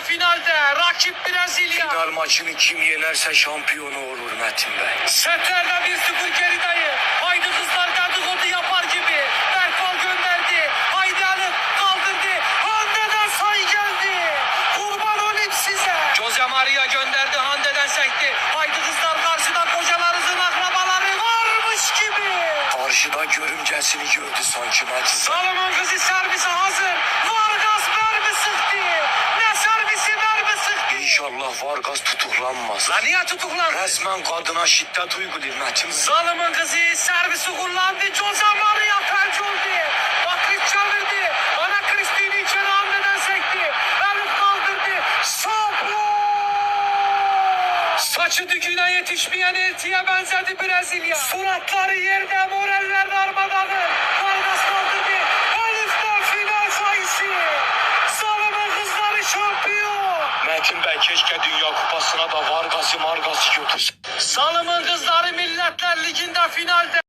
finalde. Rakip Brezilya. Final maçını kim yenerse şampiyonu olur Metin Bey. Setlerde 1-0 gerideyiz. Haydi kızlar dedikodu yapar gibi. Berkal gönderdi. Haydi Alif kaldırdı. Hande'den sayı geldi. Kurban olayım size. Jose Maria gönderdi. Hande'den sekti. Haydi kızlar karşıda kocalarınızın akrabaları varmış gibi. Karşıda görümcesini gördü sanki Metin Bey. Salomon kızı servise hazır. Vargas mermi sıktı. Ne servisi mermi sıktı. İnşallah Vargas tutuklanmaz. La niye tutuklandı? Resmen kadına şiddet uyguluyor Metin Bey. Salomon kızı servisi kullandı. Jose Maria felç oldu. Bakrit çevirdi. Ana Kristini içeri hamleden sekti. Elif kaldırdı. Saplo! Saçı düküne yetişmeyen eltiye benzedi Brezilya. Suratları yerde, moraller darmadağın. Vargas kaldırdı. Elif'ten final sayısı. Salomon kızları şampiyon. Metin Bey keşke Dünya Kupası'na da Vargas'ı Margas'ı götürse. Salomon kızları Milletler Ligi'nde finalde.